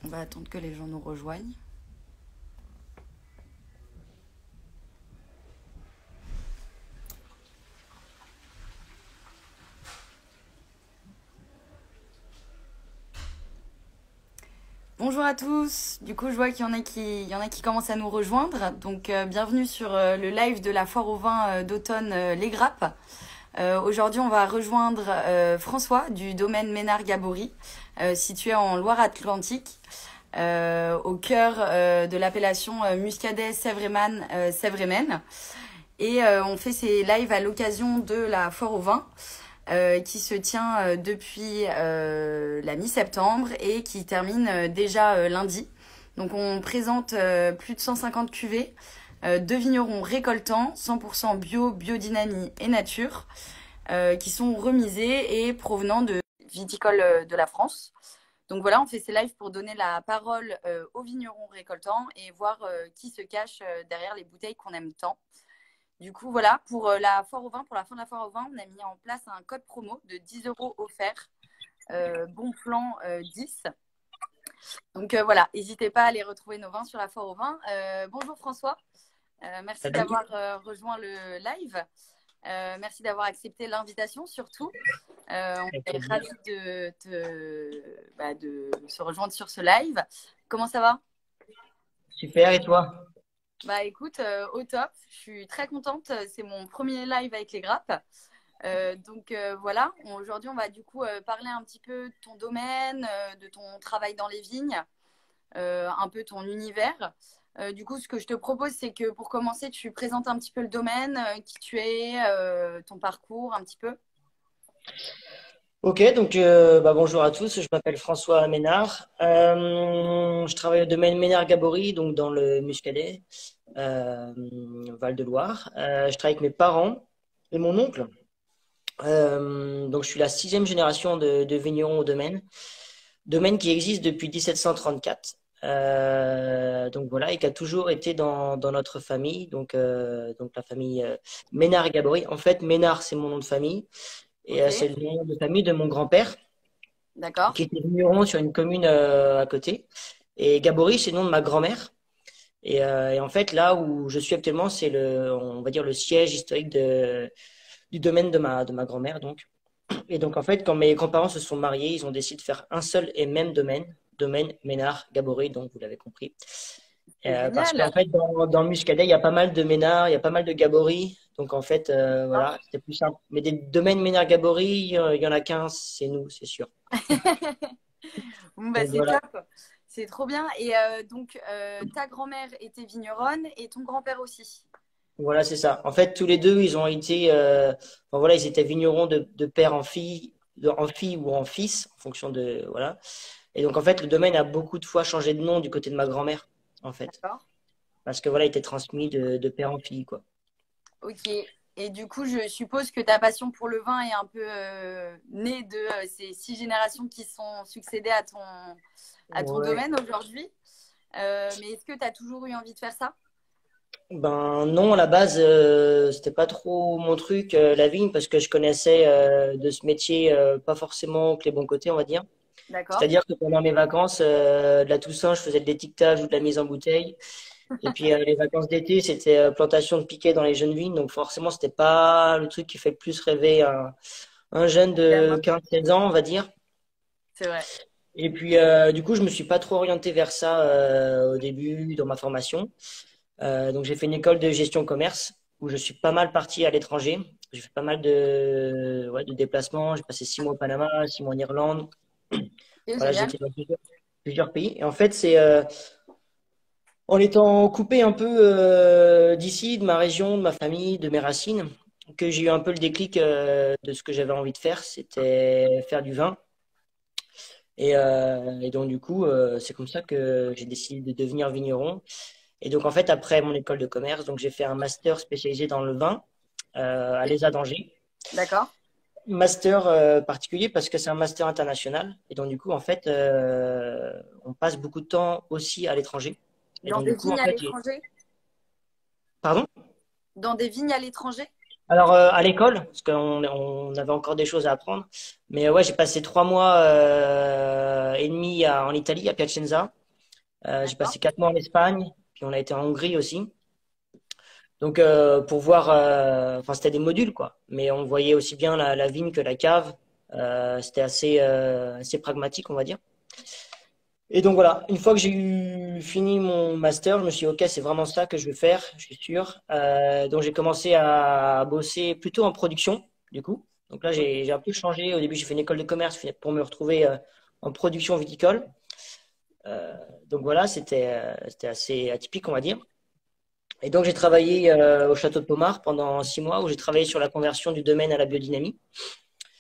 On va attendre que les gens nous rejoignent. Bonjour à tous. Du coup, je vois qu'il y en a qui commencent à nous rejoindre. Donc, bienvenue sur le live de la foire au vin d'automne Les Grappes. Aujourd'hui, on va rejoindre François du domaine Ménard-Gabory, situé en Loire-Atlantique, au cœur de l'appellation Muscadet-Sèvres-et-Maine. Et on fait ces lives à l'occasion de la foire au vin. Qui se tient depuis la mi-septembre et qui termine déjà lundi. Donc on présente plus de 150 cuvées de vignerons récoltants, 100% bio, biodynamie et nature, qui sont remisées et provenant de viticoles de la France. Donc voilà, on fait ces lives pour donner la parole aux vignerons récoltants et voir qui se cache derrière les bouteilles qu'on aime tant. Du coup, voilà, pour la foire au vin, pour la fin de la foire au vin, on a mis en place un code promo de 10 € offert, bon plan 10. Donc voilà, n'hésitez pas à aller retrouver nos vins sur la foire au vin. Bonjour François, merci Salut. d'avoir rejoint le live. Merci d'avoir accepté l'invitation surtout. On Avec est plaisir. ravis de se rejoindre sur ce live. Comment ça va? Super, et toi? Bah écoute, au top, je suis très contente. C'est mon premier live avec les grappes. Donc voilà, aujourd'hui on va du coup parler un petit peu de ton domaine, de ton travail dans les vignes, un peu ton univers. Du coup, ce que je te propose, c'est que pour commencer, tu présentes un petit peu le domaine, qui tu es, ton parcours un petit peu. Ok, donc bonjour à tous, je m'appelle François Ménard. Je travaille au domaine Ménard-Gabory, donc dans le Muscadet, euh, Val-de-Loire. Je travaille avec mes parents et mon oncle. Donc je suis la sixième génération de vignerons au domaine. Domaine qui existe depuis 1734. Donc voilà, et qui a toujours été dans notre famille, donc la famille Ménard-Gabory. En fait, Ménard, c'est mon nom de famille. Et Ok, c'est le nom de famille de mon grand-père, d'accord. qui était vigneron sur une commune à côté. Et Gabory, c'est le nom de ma grand-mère. Et en fait, là où je suis actuellement, c'est on va dire, le siège historique du domaine de ma grand-mère, donc. Et donc, en fait, quand mes grands-parents se sont mariés, ils ont décidé de faire un seul et même domaine Ménard-Gabory, donc vous l'avez compris. C'est Parce qu'en génial. fait, dans le Muscadet, il y a pas mal de Ménard, il y a pas mal de Gabory. Donc, en fait, voilà, c'était plus simple. Mais des domaines Ménard-Gabory, il y en a 15, c'est nous, c'est sûr. Bon, bah, Donc, c'est voilà. top. C'est trop bien. Et donc, ta grand-mère était vigneronne et ton grand-père aussi. Voilà, c'est ça. En fait, tous les deux, ils ont été, enfin, voilà, ils étaient vignerons de père en fille, en fille ou en fils, en fonction de, voilà. Et donc, en fait, le domaine a beaucoup de fois changé de nom du côté de ma grand-mère, en fait. D'accord. Parce que, voilà, il était transmis de père en fille, quoi. Ok. Et du coup, je suppose que ta passion pour le vin est un peu née de ces 6 générations qui sont succédées à ton Ouais. domaine aujourd'hui. Mais est-ce que tu as toujours eu envie de faire ça? Ben non, à la base, c'était pas trop mon truc, la vigne, parce que je connaissais de ce métier pas forcément que les bons côtés, on va dire. D'accord. C'est-à-dire que pendant mes vacances de la Toussaint, je faisais de l'étiquetage ou de la mise en bouteille. Et puis les vacances d'été, c'était plantation de piquets dans les jeunes vignes. Donc forcément, c'était pas le truc qui fait le plus rêver un jeune de Évidemment. 15 16 ans, on va dire. C'est vrai. Et puis du coup, je me suis pas trop orienté vers ça au début dans ma formation. Donc j'ai fait une école de gestion commerce où je suis pas mal parti à l'étranger. J'ai fait pas mal ouais, de déplacements. J'ai passé 6 mois au Panama, 6 mois en Irlande. C'est Voilà, j'ai génial. été dans plusieurs pays. Et en fait, c'est en étant coupé un peu d'ici, de ma région, de ma famille, de mes racines, que j'ai eu un peu le déclic de ce que j'avais envie de faire. C'était faire du vin. Et donc du coup, c'est comme ça que j'ai décidé de devenir vigneron. Et donc, en fait, après mon école de commerce, donc j'ai fait un master spécialisé dans le vin à l'ESA d'Angers. D'accord. Master particulier parce que c'est un master international. Et donc, du coup, en fait, on passe beaucoup de temps aussi à l'étranger. Et Dans donc, des du coup, en vignes à fait, l'étranger? pardon? Dans des vignes à l'étranger? Alors, à l'école, parce qu'on avait encore des choses à apprendre. Mais ouais, j'ai passé 3 mois et demi en Italie, à Piacenza. J'ai D'accord. passé 4 mois en Espagne, puis on a été en Hongrie aussi. Donc, pour voir, enfin, c'était des modules, quoi. Mais on voyait aussi bien la vigne que la cave. C'était assez pragmatique, on va dire. Et donc voilà, une fois que j'ai eu fini mon master, je me suis dit, OK, c'est vraiment ça que je veux faire, je suis sûr. Donc j'ai commencé à bosser plutôt en production, du coup. Donc là, Ok. j'ai un peu changé. Au début, j'ai fait une école de commerce pour me retrouver en production viticole. Euh, donc voilà, c'était assez atypique, on va dire. Et donc j'ai travaillé au château de Pomard pendant 6 mois, où j'ai travaillé sur la conversion du domaine à la biodynamie,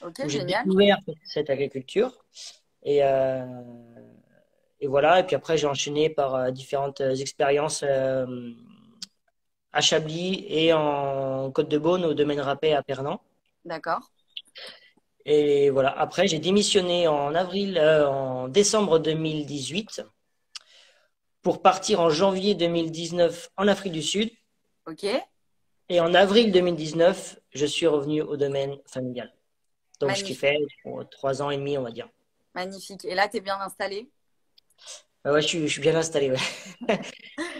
Ok, où j'ai génial. découvert cette agriculture. Et, et voilà, et puis après, j'ai enchaîné par différentes expériences à Chablis et en Côte-de-Beaune, au domaine râpé à Pernan. D'accord. Et voilà, après, j'ai démissionné en décembre 2018 pour partir en janvier 2019 en Afrique du Sud. Ok. Et en avril 2019, je suis revenu au domaine familial. Donc, ce qui Magnifique. fait pour 3 ans et demi, on va dire. Magnifique. Et là, tu es bien installé? Ouais, je suis bien installé, ouais.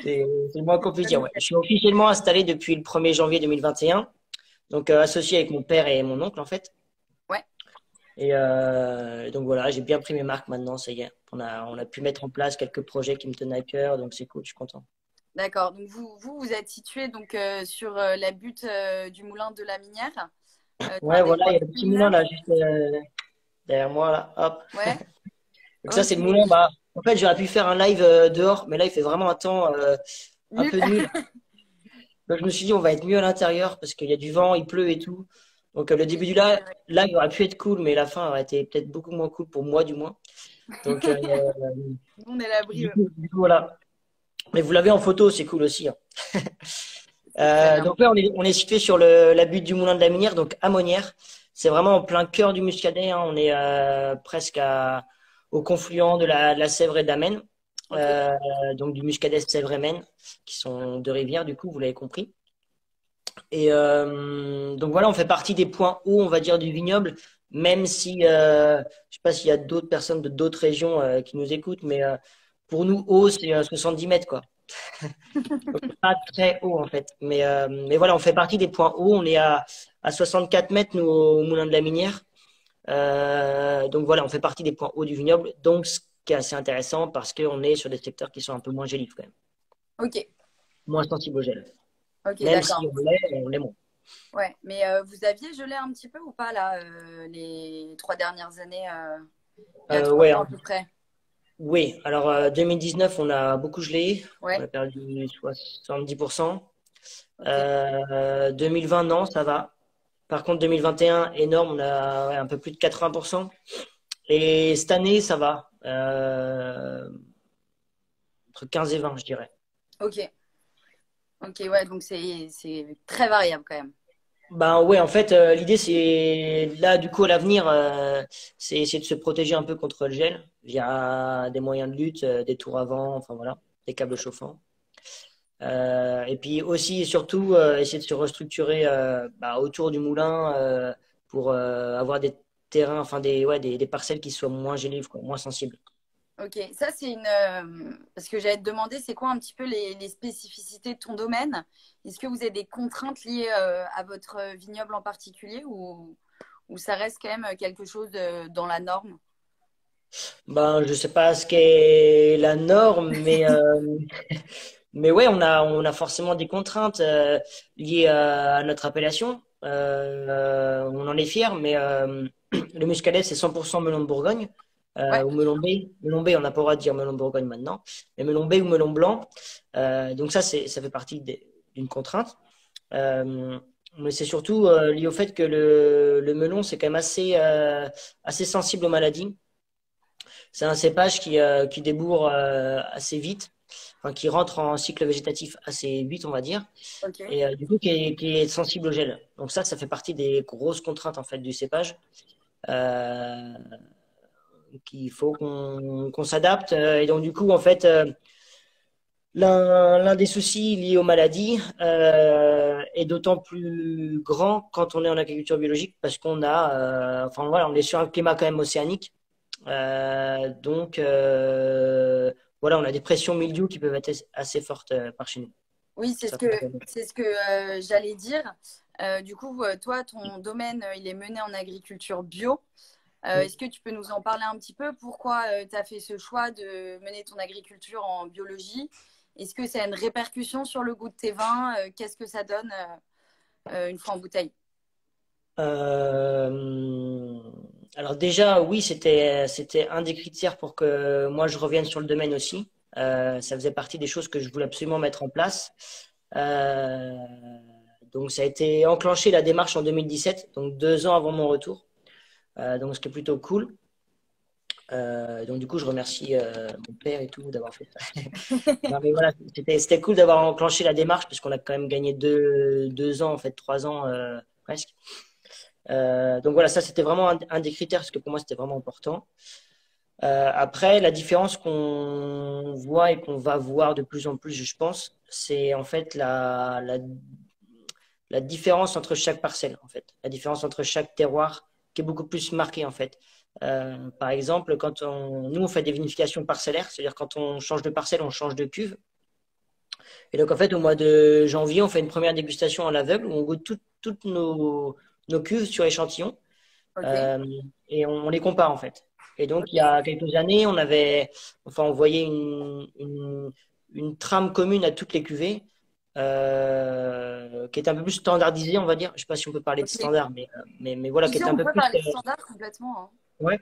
C'est c'est moins compliqué, ouais. Nickel. Je suis officiellement installé depuis le 1er janvier 2021. Donc associé avec mon père et mon oncle en fait. Ouais. Et donc voilà, j'ai bien pris mes marques maintenant, ça y est. On a pu mettre en place quelques projets qui me tenaient à cœur, donc c'est cool, je suis content. D'accord. Donc vous êtes situé donc sur la butte du moulin de la Minière, dans Ouais, les voilà, il y a le petit moulin Hautes-Pyrénées. là, juste derrière moi là, hop. Ouais. Donc ça, Ok. c'est le moulin. Bah, en fait, j'aurais pu faire un live dehors, mais là, il fait vraiment un temps un Nul. peu nul. Donc je me suis dit, on va être mieux à l'intérieur parce qu'il y a du vent, il pleut et tout. Donc le Oui, début du c'est vrai. live aurait pu être cool, mais la fin aurait été peut-être beaucoup moins cool pour moi, du moins. Donc On est à l'abri. voilà. Mais vous l'avez en photo, c'est cool aussi, hein. C'est très bien. Donc là, on est situé sur la butte du Moulin de la Minière, donc à Monière. C'est vraiment en plein cœur du Muscadet, hein. On est presque au confluent de la Sèvre et de la Maine. Ok. Euh, donc du Muscadet, Sèvre et Maine, qui sont deux rivières, du coup, vous l'avez compris. Et donc voilà, on fait partie des points hauts, on va dire, du vignoble, même si, je sais pas s'il y a d'autres personnes de d'autres régions qui nous écoutent, mais pour nous, haut, c'est 70 mètres, quoi. Donc, pas très haut en fait. Mais voilà, on fait partie des points hauts. On est à 64 mètres, nous, au Moulin de la Minière. Donc voilà, on fait partie des points hauts du vignoble. Donc ce qui est assez intéressant parce qu'on est sur des secteurs qui sont un peu moins gélibles quand même. Ok. Moins sensibles au gel. Ok, Même si d'accord. on l'est moins. Ouais. Mais vous aviez gelé un petit peu ou pas là les 3 dernières années, il y a trois Ouais, ans à peu près? oui. Alors 2019, on a beaucoup gelé. On Ouais. a perdu 70%. Ok. 2020, non, ça va. Par contre, 2021, énorme, on a ouais, un peu plus de 80%. Et cette année, ça va. Entre 15 et 20, je dirais. Ok. Ok. Ouais. Donc c'est très variable quand même. Ben ouais, en fait, l'idée, c'est là, du coup, à l'avenir, c'est essayer de se protéger un peu contre le gel via des moyens de lutte, des tours à vent, enfin voilà, des câbles chauffants. Et puis aussi et surtout, essayer de se restructurer autour du moulin pour avoir des terrains, enfin ouais, des parcelles qui soient moins gélives, quoi, moins sensibles. Ok, ça c'est une... parce que j'allais te demander, c'est quoi un petit peu les spécificités de ton domaine? Est-ce que vous avez des contraintes liées à votre vignoble en particulier ou ça reste quand même quelque chose dans la norme? Ben, je sais pas ce qu'est la norme, mais ouais, on a forcément des contraintes liées à notre appellation. On en est fier, mais le muscadet, c'est 100% melon de Bourgogne. Ouais, Ou melon B. Melon B, on n'a pas le droit de dire melon de Bourgogne maintenant. Mais melon B ou melon blanc. Donc ça fait partie d'une contrainte. Euh, mais c'est surtout lié au fait que le melon, c'est quand même assez sensible aux maladies. C'est un cépage qui débourre assez vite, enfin, qui rentre en cycle végétatif assez vite, on va dire, ok. et du coup qui est sensible au gel. Donc ça fait partie des grosses contraintes en fait du cépage. Euh, qu'il faut qu'on s'adapte. Et donc du coup, en fait, l'un des soucis liés aux maladies est d'autant plus grand quand on est en agriculture biologique parce enfin voilà, on est sur un climat quand même océanique. Donc voilà, on a des pressions mildiou qui peuvent être assez fortes par chez nous. Oui, Ça, c'est ce que j'allais dire. Du coup, toi, ton domaine, il est mené en agriculture bio. oui. Est-ce que tu peux nous en parler un petit peu? Pourquoi tu as fait ce choix de mener ton agriculture en biologie? Est-ce que ça a une répercussion sur le goût de tes vins? Qu'est-ce que ça donne une fois en bouteille? Euh, alors déjà, oui, c'était un des critères pour que moi je revienne sur le domaine aussi. Ça faisait partie des choses que je voulais absolument mettre en place. Euh, donc ça a été enclenché la démarche en 2017, donc 2 ans avant mon retour. Donc ce qui est plutôt cool. Donc du coup, je remercie mon père et tout d'avoir fait ça. Non, mais voilà, c'était cool d'avoir enclenché la démarche parce qu'on a quand même gagné 2 ans, en fait 3 ans presque. Donc voilà, ça c'était vraiment un des critères parce que pour moi c'était vraiment important. Après, la différence qu'on voit et qu'on va voir de plus en plus, je pense, c'est en fait la différence entre chaque parcelle, en fait, la différence entre chaque terroir qui est beaucoup plus marquée en fait. Par exemple, nous on fait des vinifications parcellaires, c'est-à-dire quand on change de parcelle, on change de cuve. Et donc en fait, au mois de janvier, on fait une première dégustation à l'aveugle où on goûte toutes nos cuves sur échantillon. Ok. Euh, et on les compare en fait. Et donc il y a quelques années, on voyait une trame commune à toutes les cuvées, qui est un peu plus standardisée, on va dire. Je sais pas si on peut parler de Ok. standard, mais voilà, qui Ici, est un on peu peut plus. parler de standard complètement, hein. Ouais.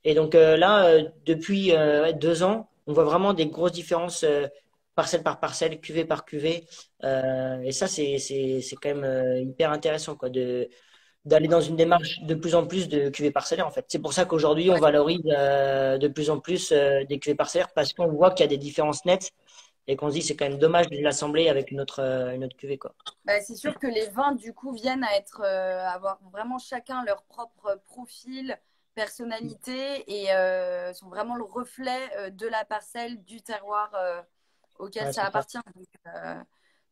Et donc là, depuis 2 ans, on voit vraiment des grosses différences parcelle par parcelle, cuvée par cuvée. Et ça, c'est quand même hyper intéressant quoi, d'aller dans une démarche de plus en plus de cuvées parcellaires en fait. C'est pour ça qu'aujourd'hui on Ouais. valorise de plus en plus des cuvées parcellaires parce qu'on voit qu'il y a des différences nettes et qu'on se dit c'est quand même dommage de l'assembler avec une autre cuvée quoi. Bah, c'est sûr que les vins, du coup, viennent à être, avoir vraiment chacun leur propre profil, personnalité et sont vraiment le reflet de la parcelle, du terroir auquel Ouais, ça c'est ça. appartient.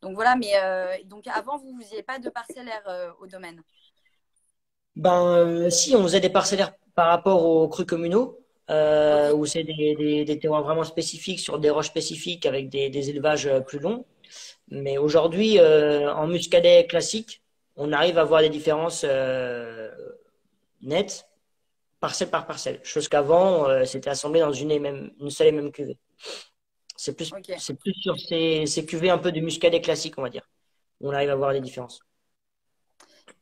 Donc voilà, mais donc avant, vous n'usiez pas de parcellaire au domaine. Ben si on faisait des parcellaires par rapport aux crus communaux Ok, où c'est des terroirs vraiment spécifiques sur des roches spécifiques avec des élevages plus longs. Mais aujourd'hui en muscadet classique, on arrive à voir des différences nettes parcelle par parcelle. Chose qu'avant, c'était assemblé dans une seule et même cuvée. C'est plus, ok. c'est plus sur ces cuvées un peu de muscadet classique, on va dire. On arrive à voir les différences.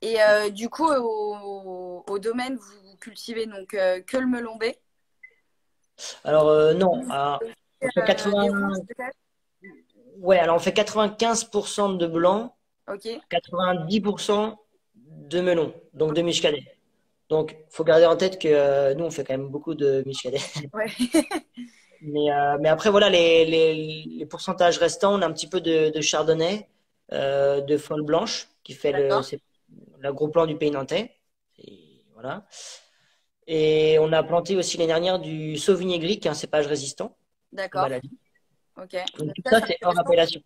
Et du coup, au domaine, vous cultivez donc que le melon B. Alors, non, on fait Des rouges 80, peut-être? ouais, alors on fait 95% de blanc, Ok. 90% de melon, donc de muscadet. Donc, faut garder en tête que nous, on fait quand même beaucoup de muscadet. Ouais. Mais après, voilà, les pourcentages restants, on a un petit peu de chardonnay, de folle blanche, qui fait D'accord. c'est le gros plan du pays nantais. Et voilà. Et on a planté aussi l'année dernière du sauvigné gris, qui est un cépage résistant aux D'accord. maladies. Ok. Donc tout Ça, ça, c'est c'est hors intéressant. appellation.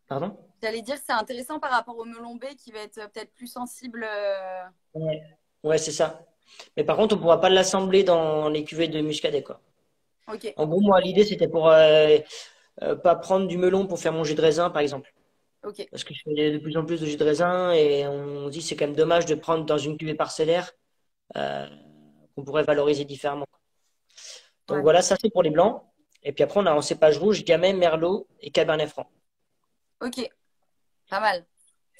Pardon? J'allais dire que c'est intéressant par rapport au melon B qui va être peut-être plus sensible. Ouais, ouais, c'est ça. Mais par contre, on ne pourra pas l'assembler dans les cuvées de muscadet, quoi. Ok. En gros, moi, l'idée, c'était pour pas prendre du melon pour faire mon jus de raisin, par exemple. Ok. Parce que je fais de plus en plus de jus de raisin et on se dit c'est quand même dommage de prendre dans une cuvée parcellaire euh, qu'on pourrait valoriser différemment. Donc Ouais. voilà, ça c'est pour les blancs. Et puis après, on a en cépage rouge, Gamay, Merlot et Cabernet Franc. Ok. Pas mal.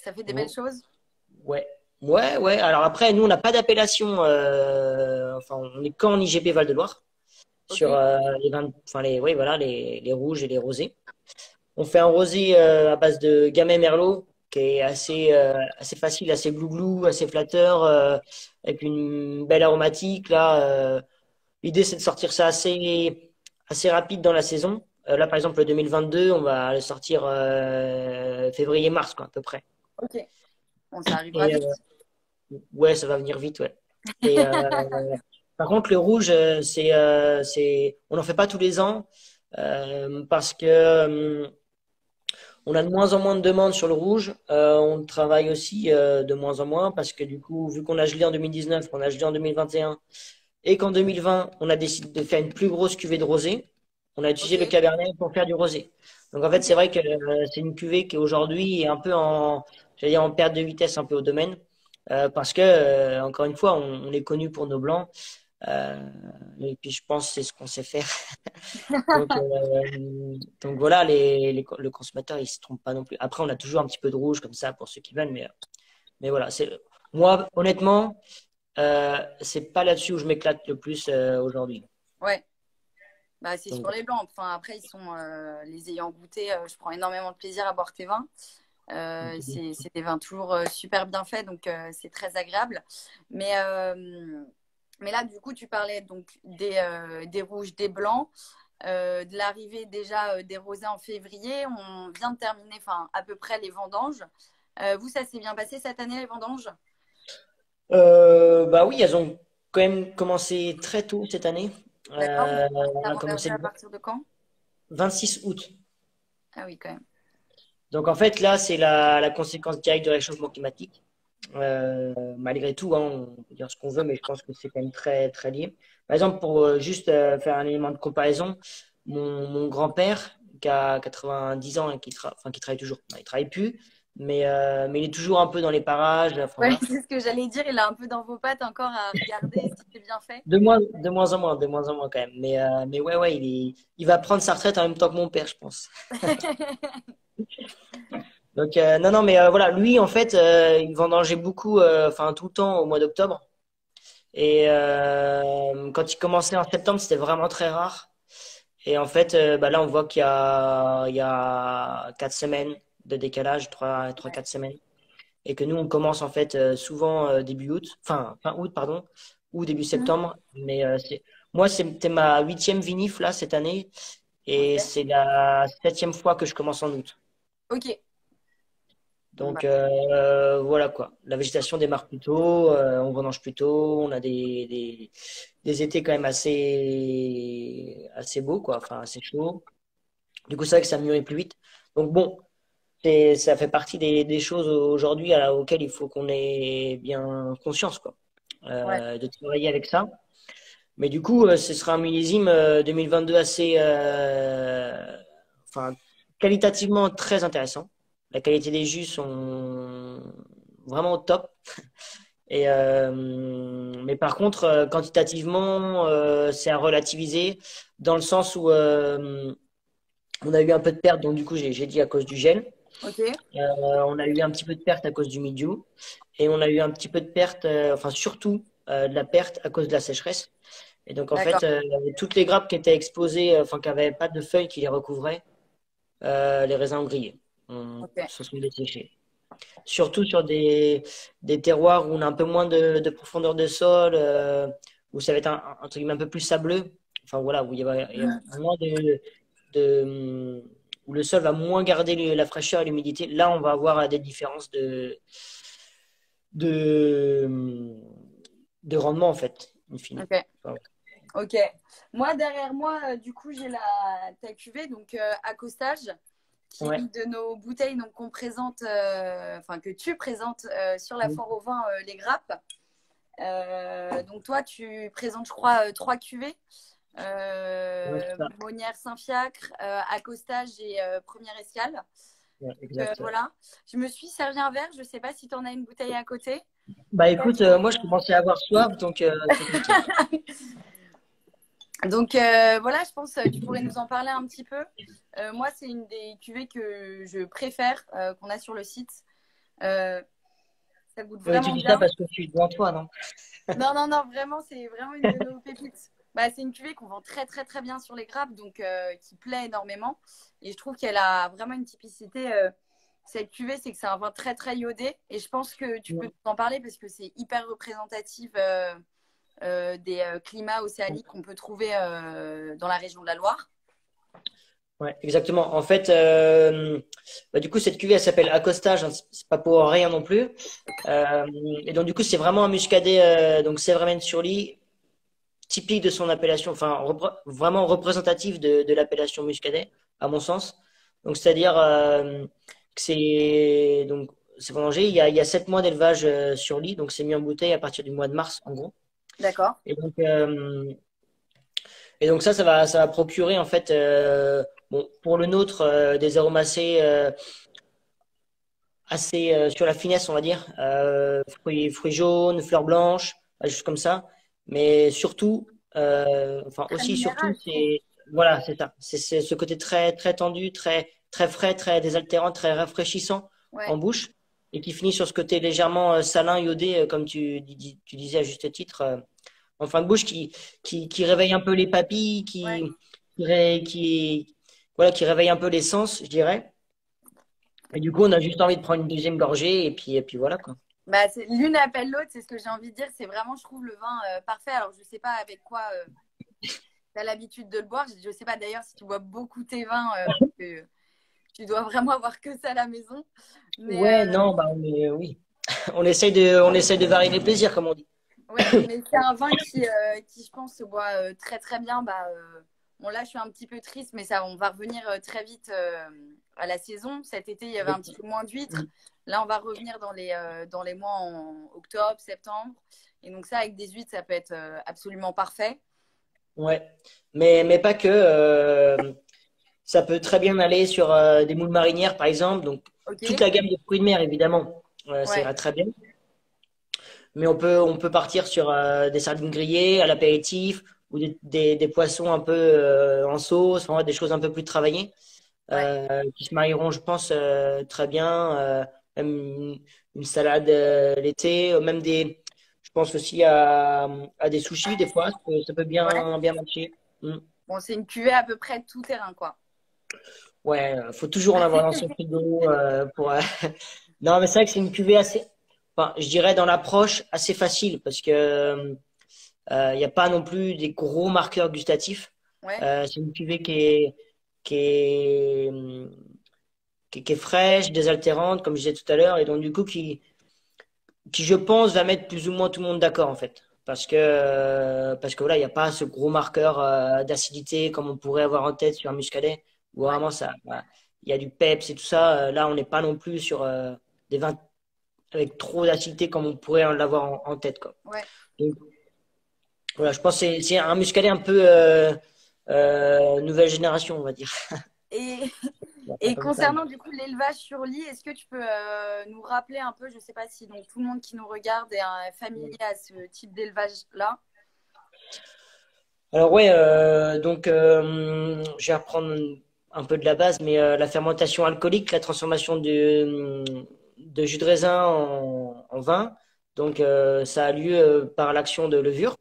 Ça fait des belles Bon, choses. ouais. Ouais, ouais. Alors après, nous, on n'a pas d'appellation. Enfin, on est qu'en IGP Val-de-Loire Ok. sur les vins, enfin oui, voilà, les rouges et les rosés. On fait un rosé à base de Gamay Merlot qui est assez facile, assez glouglou, assez flatteur, avec une belle aromatique. Là, l'idée c'est de sortir ça assez rapide dans la saison. Là, par exemple, le 2022, on va le sortir février-mars, quoi, à peu près. Ok. Bon, ça arrivera Et vite. ouais, ça va venir vite, ouais. Et par contre, le rouge, on n'en fait pas tous les ans parce que on a de moins en moins de demandes sur le rouge. On travaille aussi de moins en moins parce que du coup, vu qu'on a gelé en 2019, qu'on a gelé en 2021 et qu'en 2020, on a décidé de faire une plus grosse cuvée de rosé. On a Ok. utilisé le Cabernet pour faire du rosé. Donc en fait, Ok. c'est vrai que c'est une cuvée qui aujourd'hui est un peu j'allais dire en perte de vitesse un peu au domaine, parce que encore une fois, on est connu pour nos blancs, euh, et puis je pense que c'est ce qu'on sait faire. Donc, donc voilà, le consommateur il se trompe pas non plus. Après, on a toujours un petit peu de rouge comme ça pour ceux qui veulent, mais voilà, moi honnêtement, c'est pas là-dessus où je m'éclate le plus aujourd'hui. Ouais. Bah, c'est Donc sur les blancs. Enfin, après, ils sont les ayant goûtés. Je prends énormément de plaisir à boire tes vins. C'est des vins toujours super bien faits, donc c'est très agréable. Mais, euh, mais là, du coup, tu parlais donc des rouges, des blancs, de l'arrivée déjà des rosés en février. On vient de terminer, enfin, à peu près les vendanges. Vous, ça s'est bien passé cette année, les vendanges? Bah oui, elles ont quand même commencé très tôt cette année. D'accord. On Ça a a commencé renversé le à partir de quand? 26 août. Ah oui, quand même. Donc en fait, là, c'est la conséquence directe du réchauffement climatique. Malgré tout, hein, on peut dire ce qu'on veut, mais je pense que c'est quand même très, très lié. Par exemple, pour juste faire un élément de comparaison, mon grand-père, qui a 90 ans et enfin, qui travaille toujours, non, il travaille plus, mais il est toujours un peu dans les parages. Enfin, Ouais, voilà. c'est ce que j'allais dire. Il a un peu dans vos pattes encore à regarder si c'est bien fait. De moins en moins quand même. Mais ouais, ouais, il va prendre sa retraite en même temps que mon père, je pense. Donc, non, non, mais voilà, lui, en fait, il vendangeait beaucoup, enfin, tout le temps au mois d'octobre. Et quand il commençait en septembre, c'était vraiment très rare. Et en fait, bah là, on voit qu'il y a 4 semaines de décalage, Ouais. 4 semaines. Et que nous, on commence en fait souvent début août, enfin, fin août, pardon, ou début Mhm. septembre. Mais moi, c'était ma 8e vinif là cette année. Et Ok. c'est la 7e fois que je commence en août. Ok. Bon, bah, Donc voilà quoi. La végétation démarre plus tôt, on vendange plus tôt, on a des étés quand même assez beaux, quoi, enfin assez chauds. Du coup, c'est vrai que ça mûrit plus vite. Donc bon, ça fait partie des choses aujourd'hui auxquelles il faut qu'on ait bien conscience, quoi, ouais. de travailler avec ça. Mais du coup, ce sera un millésime 2022 assez, enfin, qualitativement très intéressant. La qualité des jus sont vraiment au top. Mais par contre, quantitativement, c'est à relativiser dans le sens où on a eu un peu de perte, donc du coup, j'ai dit à cause du gel. Ok. On a eu un petit peu de perte à cause du mildiou. Et on a eu un petit peu de perte, enfin surtout de la perte à cause de la sécheresse. Et donc, en D'accord. fait, toutes les grappes qui étaient exposées, enfin, qui n'avaient pas de feuilles qui les recouvraient, les raisins ont grillé, Ok. se sont desséchés. Surtout sur des terroirs où on a un peu moins de profondeur de sol, où ça va être entre guillemets un peu plus sableux. Enfin, voilà, il y a moins où le sol va moins garder la fraîcheur et l'humidité. Là, on va avoir des différences de, de rendement, en fait, in fine. Ok. Enfin, Ok. Moi, derrière moi, du coup, j'ai ta cuvée, donc accostage, qui est ouais. une de nos bouteilles donc, qu'on présente, enfin, que tu présentes sur la foire au vin, les grappes. Donc, toi, tu présentes, je crois, trois cuvées. Ouais, c'est ça. Monnière Saint-Fiacre, accostage et première escale. Ouais, Donc, exact. voilà. Je me suis servi un verre. Je ne sais pas si tu en as une bouteille à côté. Bah écoute, moi je commençais à avoir soif, donc c'est nickel. Donc voilà, je pense que tu pourrais nous en parler un petit peu. Moi, c'est une des cuvées que je préfère qu'on a sur le site. Euh, Ça goûte Tu vraiment dis ça bien. parce que je suis devant toi, non? Non, non, non, vraiment, c'est vraiment une de nos pépites. Bah, c'est une cuvée qu'on vend très, très, très bien sur les grappes, donc qui plaît énormément. Et je trouve qu'elle a vraiment une typicité. Cette cuvée, c'est que c'est un vin très, très iodé. Et je pense que tu peux Ouais, nous en parler parce que c'est hyper représentatif des climats océaniques qu'on peut trouver dans la région de la Loire. ouais, exactement. En fait, bah, du coup, cette cuvée, elle s'appelle Accostage, hein, c'est pas pour rien non plus. Euh, et donc, du coup, c'est vraiment un muscadet, donc Sèvres-Sur-Lie, typique de son appellation, enfin, vraiment représentatif de l'appellation muscadet, à mon sens. Donc, c'est-à-dire que c'est vendangé. Il y a 7 mois d'élevage sur lit, donc c'est mis en bouteille à partir du mois de mars, en gros. D'accord. Et donc, Et donc ça va procurer en fait, bon, pour le nôtre, des arômes assez sur la finesse, on va dire. Fruits jaunes, fleurs blanches, des choses comme ça. Mais surtout, enfin Très aussi surtout, minéral, je trouve. c'est voilà, c'est ça. C'est ce côté très très tendu, très frais, très désaltérant, très rafraîchissant Ouais, en bouche, et qui finit sur ce côté légèrement salin, iodé, comme tu disais à juste titre, en fin de bouche, qui réveille un peu les papilles, ouais. voilà, qui réveille un peu les sens, je dirais. Et du coup, on a juste envie de prendre une deuxième gorgée et puis voilà quoi. Bah, l'une appelle l'autre, c'est ce que j'ai envie de dire. C'est vraiment, je trouve, le vin parfait. Alors, je sais pas avec quoi tu as l'habitude de le boire. Je sais pas d'ailleurs si tu bois beaucoup tes vins, parce que tu dois vraiment avoir que ça à la maison. Mais, Ouais, non, bah oui. On essaye de varier les plaisirs, comme on dit. ouais, mais c'est un vin qui, je pense, se boit très très bien. Bah, bon, là, je suis un petit peu triste, mais ça, on va revenir très vite à la saison. Cet été, il y avait un petit peu moins d'huîtres. Là, on va revenir dans les mois en octobre, septembre. Et donc ça, avec des huîtres, ça peut être absolument parfait. Ouais, mais pas que. Ça peut très bien aller sur des moules marinières, par exemple. Donc, Ok? toute la gamme de fruits de mer, évidemment, ça Ouais. ira très bien. Mais on peut partir sur des sardines grillées à l'apéritif ou des poissons un peu en sauce, enfin, des choses un peu plus travaillées, Ouais. qui se marieront, je pense, très bien. Même une salade l'été, même je pense aussi à des sushis, des fois, ça peut Ouais. bien marcher. Mm. Bon, c'est une cuvée à peu près tout terrain, quoi. Ouais, faut toujours en avoir dans son frigo pour. Non, mais c'est vrai que c'est une cuvée assez, enfin, je dirais dans l'approche assez facile parce que il n'y a pas non plus des gros marqueurs gustatifs. Ouais. C'est une cuvée qui est, qui est fraîche, désaltérante, comme je disais tout à l'heure, et donc du coup qui je pense va mettre plus ou moins tout le monde d'accord en fait, parce que voilà, il n'y a pas ce gros marqueur d'acidité comme on pourrait avoir en tête sur un muscadet, où Ouais. vraiment ça, bah, il y a du peps et tout ça. Là, on n'est pas non plus sur des vins avec trop d'acidité comme on pourrait en l'avoir en tête quoi. Ouais. Donc, voilà, je pense que c'est un muscadet un peu nouvelle génération, on va dire. Et, On va pas et comme ça. concernant du coup l'élevage sur lit, est-ce que tu peux nous rappeler un peu, je ne sais pas si donc tout le monde qui nous regarde est familier à ce type d'élevage-là. Alors ouais, donc je vais reprendre un peu de la base, mais la fermentation alcoolique, la transformation de jus de raisin en vin, donc ça a lieu par l'action de levures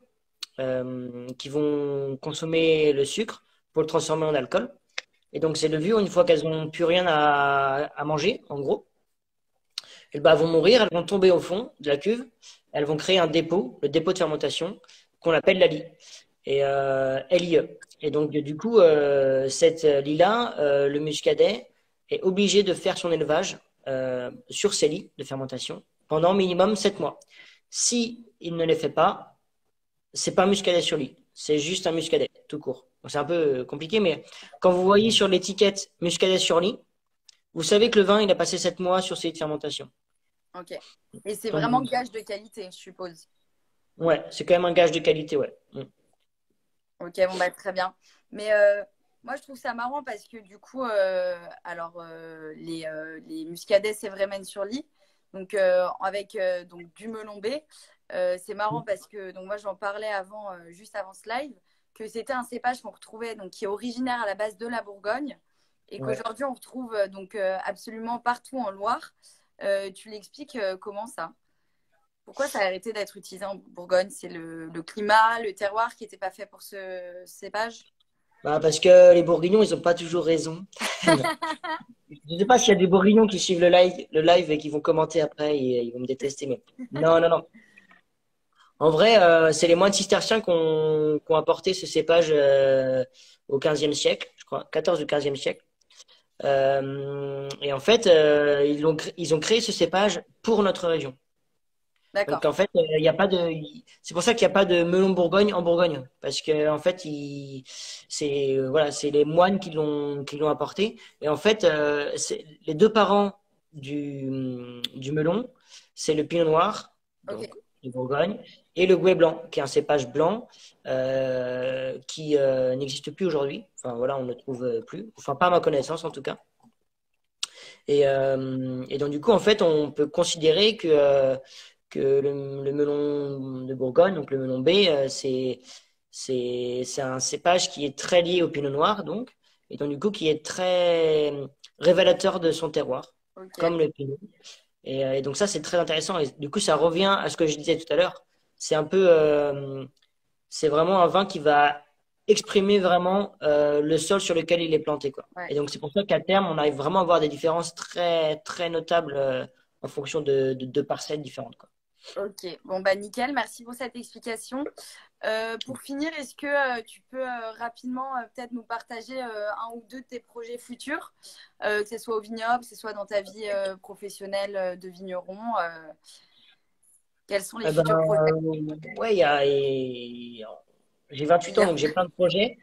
qui vont consommer le sucre pour le transformer en alcool. Et donc ces levures, une fois qu'elles n'ont plus rien à manger, en gros, elles vont mourir, elles vont tomber au fond de la cuve, elles vont créer un dépôt, le dépôt de fermentation, qu'on appelle la lie et LIE. Et donc, du coup, cette lie-là, le muscadet est obligé de faire son élevage sur ces lits de fermentation pendant minimum 7 mois. Si il ne les fait pas, c'est pas un muscadet sur lit, c'est juste un muscadet, tout court. Donc, c'est un peu compliqué, mais quand vous voyez sur l'étiquette muscadet sur lit, vous savez que le vin, il a passé 7 mois sur ces lits de fermentation. Ok. Et c'est Donc, vraiment gage de qualité, je suppose. ouais, c'est quand même un gage de qualité, ouais. Mm. Ok, bon bah très bien. Mais moi je trouve ça marrant parce que du coup, alors les muscadets c'est vrai mènent sur lit, donc avec donc du melon B. C'est marrant parce que donc moi j'en parlais avant, juste avant ce live, que c'était un cépage qu'on retrouvait donc qui est originaire à la base de la Bourgogne et Ouais. qu'aujourd'hui on retrouve donc absolument partout en Loire. Tu l'expliques comment ça? Pourquoi ça a arrêté d'être utilisé en Bourgogne? C'est le climat, le terroir qui n'était pas fait pour ce cépage? Bah, parce que les Bourguignons, ils ont pas toujours raison. Non. Je sais pas s'il y a des Bourguignons qui suivent le live et qui vont commenter après et ils vont me détester, mais non, non, non. En vrai, c'est les moines cisterciens qui ont apporté ce cépage au XVe siècle, je crois, 14 ou 15e siècle. Et en fait, ils ont créé ce cépage pour notre région. Donc D'accord. en fait, il y a pas de, c'est pour ça qu'il n'y a pas de melon Bourgogne en Bourgogne, parce que en fait, c'est voilà, c'est les moines qui l'ont apporté. Et en fait, les deux parents du melon, c'est le pinot noir, Ok. donc de Bourgogne, et le Gouais blanc, qui est un cépage blanc qui n'existe plus aujourd'hui. Enfin voilà, on ne le trouve plus. Enfin, pas à ma connaissance en tout cas. Et donc, du coup, en fait, on peut considérer que le melon de Bourgogne, donc le melon B, c'est un cépage qui est très lié au pinot noir, donc, et donc, du coup, qui est très révélateur de son terroir, Ok. comme le pinot. Et donc, ça, c'est très intéressant. Et du coup, ça revient à ce que je disais tout à l'heure. C'est un peu, c'est vraiment un vin qui va exprimer vraiment le sol sur lequel il est planté, quoi. Ouais. Et donc, c'est pour ça qu'à terme, on arrive vraiment à avoir des différences très, très notables en fonction de deux parcelles différentes, quoi. Ok. Bon, bah nickel. Merci pour cette explication. Pour finir, est-ce que tu peux rapidement peut-être nous partager un ou deux de tes projets futurs, que ce soit au vignoble, que ce soit dans ta vie professionnelle de vigneron, quels sont les Eh ben, futurs projets? ouais, j'ai 28 ans, donc j'ai plein de projets.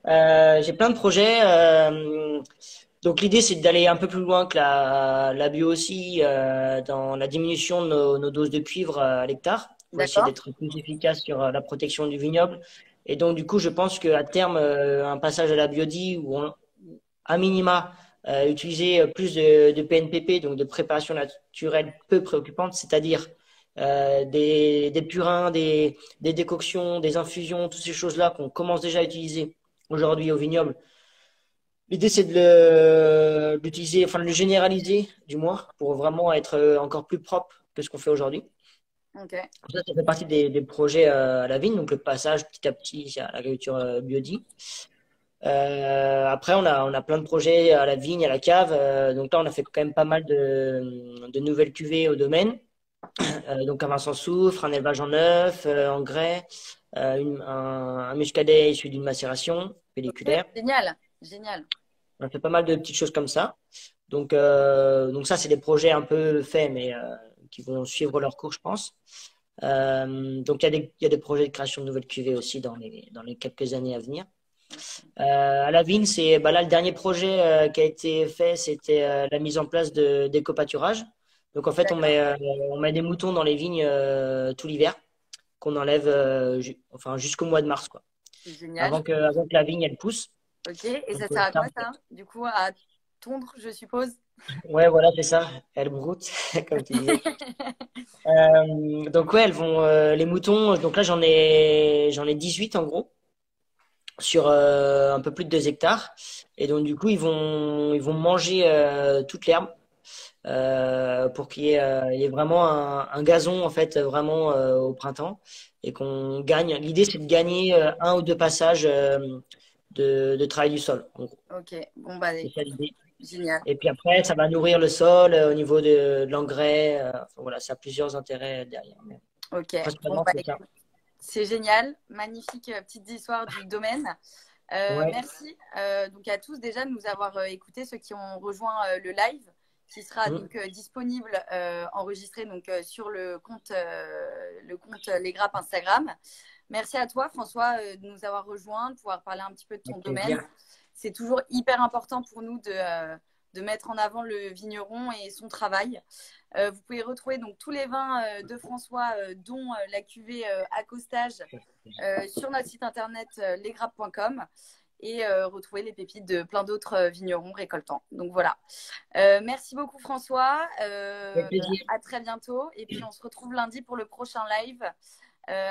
J'ai plein de projets. Donc l'idée, c'est d'aller un peu plus loin que la bio aussi, dans la diminution de nos doses de cuivre à l'hectare, pour essayer D'accord? d'être plus efficace sur la protection du vignoble. Et donc du coup, je pense qu'à terme, un passage à la biodie, où à minima, utiliser plus de PNPP, donc de préparation naturelle peu préoccupante, c'est-à-dire des purins, des décoctions, des infusions, toutes ces choses-là qu'on commence déjà à utiliser aujourd'hui au vignoble. L'idée, c'est de l'utiliser, enfin de le généraliser, du moins, pour vraiment être encore plus propre que ce qu'on fait aujourd'hui. Ok. Ça fait partie des projets à la vigne, donc le passage petit à petit à l'agriculture biodie. Après, on a plein de projets à la vigne, à la cave. Donc là, on a fait quand même pas mal de nouvelles cuvées au domaine. Donc un vin sans soufre, un élevage en neuf, en grès, un muscadet issu d'une macération Ok. pelliculaire. Génial. Génial. On a fait pas mal de petites choses comme ça. Donc ça, c'est des projets un peu faits, mais qui vont suivre leur cours, je pense. Donc il y a des projets de création de nouvelles cuvées aussi dans les quelques années à venir. À la vigne, c'est bah là le dernier projet qui a été fait, c'était la mise en place d'éco-pâturage. Donc en fait, D'accord. on met des moutons dans les vignes tout l'hiver, qu'on enlève enfin jusqu'au mois de mars, quoi, Génial. avant que la vigne elle pousse. Ok. Et Donc ça sert à ça, quoi ça? Du coup, à tondre, je suppose. ouais, voilà, c'est ça. Elle broute, comme tu disais. Donc ouais, elles vont les moutons. Donc là, j'en ai 18 en gros sur un peu plus de 2 hectares. Et donc du coup, ils vont manger toute l'herbe pour il y ait vraiment un gazon en fait vraiment au printemps et qu'on gagne. L'idée, c'est de gagner un ou deux passages de travail du sol. En gros, Ok. Bon, bah c'est ça écoute, l'idée. génial. Et puis après, ça va nourrir le sol au niveau de l'engrais. Enfin, voilà, ça a plusieurs intérêts derrière. Mais Ok. Bon, principalement, bah c'est ça. écoute, c'est génial. Magnifique petite histoire du domaine. Ouais. Merci donc à tous déjà de nous avoir écoutés, ceux qui ont rejoint le live, qui sera Mm. donc disponible, enregistré donc sur le compte Les Grappes Instagram. Merci à toi François de nous avoir rejoints, de pouvoir parler un petit peu de ton Avec domaine. plaisir. C'est toujours hyper important pour nous de mettre en avant le vigneron et son travail. Vous pouvez retrouver donc tous les vins de François, dont la cuvée accostage, sur notre site internet lesgrappes.com et retrouver les pépites de plein d'autres vignerons récoltants. Donc voilà. Merci beaucoup François. Avec plaisir. À très bientôt. Et puis on se retrouve lundi pour le prochain live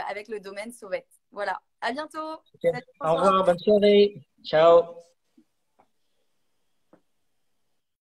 avec le domaine Sauvette. Voilà. À bientôt. Ok. Salut Au François. revoir, bonne soirée. Ciao.